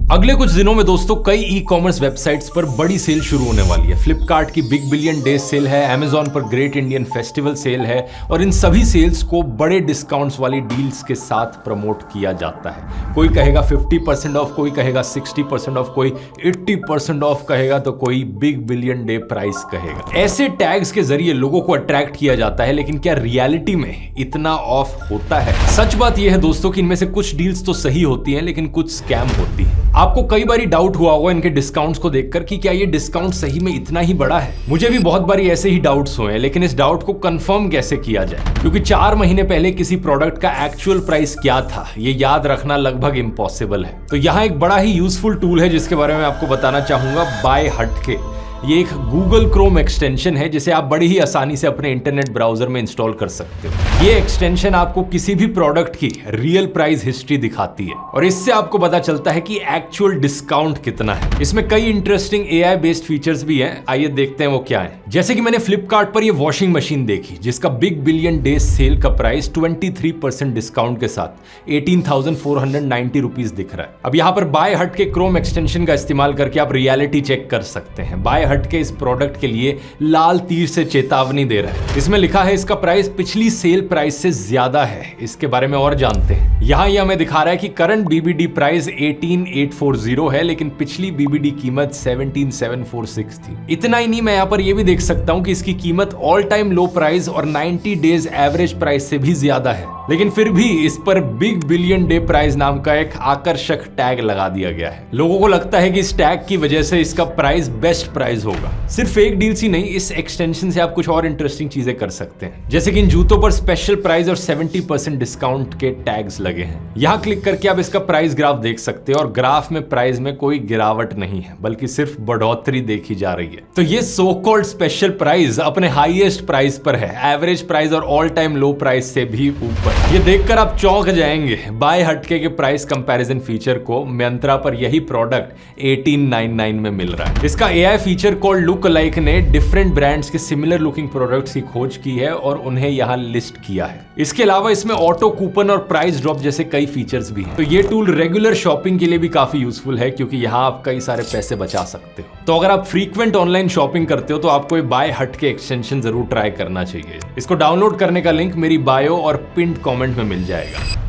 अगले कुछ दिनों में दोस्तों कई ई कॉमर्स वेबसाइट्स पर बड़ी सेल शुरू होने वाली है। फ्लिपकार्ट की बिग बिलियन डेज सेल है, अमेजॉन पर ग्रेट इंडियन फेस्टिवल सेल है और इन सभी सेल्स को बड़े डिस्काउंट्स वाली डील्स के साथ प्रमोट किया जाता है। कोई कहेगा 50% ऑफ, कोई कहेगा 60% ऑफ, कोई 80% ऑफ कहेगा तो कोई बिग बिलियन डे प्राइस कहेगा। ऐसे टैग्स के जरिए लोगों को अट्रैक्ट किया जाता है, लेकिन क्या रियलिटी में इतना ऑफ होता है? सच बात यह है दोस्तों कि इनमें से कुछ डील्स तो सही होती हैं, लेकिन कुछ स्कैम होती है। आपको कई बारी डाउट हुआ होगा इनके डिस्काउंट्स को देखकर कि क्या ये डिस्काउंट सही में इतना ही बड़ा है। मुझे भी बहुत बारी ऐसे ही डाउट्स हुए हैं, लेकिन इस डाउट को कंफर्म कैसे किया जाए, क्योंकि 4 महीने पहले किसी प्रोडक्ट का एक्चुअल प्राइस क्या था ये याद रखना लगभग इम्पॉसिबल है। तो यहाँ एक बड़ा ही यूजफुल टूल है जिसके बारे में आपको बताना चाहूंगा, बाय हटके। ये एक गूगल क्रोम एक्सटेंशन है जिसे आप बड़ी ही आसानी से अपने इंटरनेट ब्राउजर में इंस्टॉल कर सकते हो। ये एक्सटेंशन आपको किसी भी प्रोडक्ट की रियल प्राइस हिस्ट्री दिखाती है और इससे आपको पता चलता है कि एक्चुअल डिस्काउंट कितना है। इसमें कई इंटरेस्टिंग एआई बेस्ड फीचर्स भी हैं, आइए देखते हैं वो क्या है। जैसे कि मैंने फ्लिपकार्ट पर ये वॉशिंग मशीन देखी जिसका बिग बिलियन डेज सेल का प्राइस 23% डिस्काउंट के साथ 18,490 रुपीज दिख रहा है। अब यहाँ पर बाय हटके क्रोम एक्सटेंशन का इस्तेमाल करके आप रियलिटी चेक कर सकते हैं। बाय हटके इस प्रोडक्ट के लिए लाल तीर से चेतावनी दे रहा है। इसमें लिखा है इसका प्राइस पिछली सेल प्राइस से ज्यादा है। इसके बारे में और जानते हैं। यहाँ ये हमें दिखा रहा है कि करंट बीबीडी प्राइस 18,840 है, लेकिन पिछली बीबीडी कीमत 17,746 थी। इतना ही नहीं, मैं यहाँ पर ये भी देख सकता हूँ कि इसकी कीमत ऑल टाइम लो प्राइस और 90 डेज एवरेज प्राइस से भी ज्यादा है, लेकिन फिर भी इस पर बिग बिलियन डे प्राइस नाम का एक आकर्षक टैग लगा दिया गया है। लोगों को लगता है कि इस टैग की वजह से इसका प्राइस बेस्ट प्राइस होगा। सिर्फ फेक डील्स ही नहीं, इस एक्सटेंशन से आप कुछ और इंटरेस्टिंग चीजें कर सकते हैं, जैसे कि इन जूतों पर स्पेशल प्राइस और 70% डिस्काउंट के टैग्स लगे हैं। यहां क्लिक करके आप इसका प्राइस ग्राफ देख सकते हैं और ग्राफ में प्राइस में कोई गिरावट नहीं है, बल्कि सिर्फ बढ़ोतरी देखी जा रही है। तो ये सो कॉल्ड स्पेशल प्राइस अपने हाईएस्ट प्राइस पर है, एवरेज प्राइस और ऑल टाइम लो प्राइस से भी ऊपर। ये देखकर आप चौंक जाएंगे। बाय हटके के प्राइस कंपैरिजन फीचर को मिंत्रा पर यही प्रोडक्ट 1899 में मिल रहा है। इसका AI feature called look like ने डिफरेंट ब्रांड्स के सिमिलर लुकिंग प्रोडक्ट्स की खोज की है और उन्हें यहां लिस्ट किया है। इसके अलावा इसमें ऑटो कूपन और प्राइस ड्रॉप जैसे कई फीचर्स भी हैं। तो ये टूल रेगुलर शॉपिंग के लिए भी काफी यूजफुल है, क्योंकि यहां आप कई सारे पैसे बचा सकते हो। तो अगर आप फ्रीक्वेंट ऑनलाइन शॉपिंग करते हो तो आपको ये बाय हटके एक्सटेंशन जरूर ट्राई करना चाहिए। इसको डाउनलोड करने का लिंक मेरी बायो और पिन्ड कमेंट में मिल जाएगा।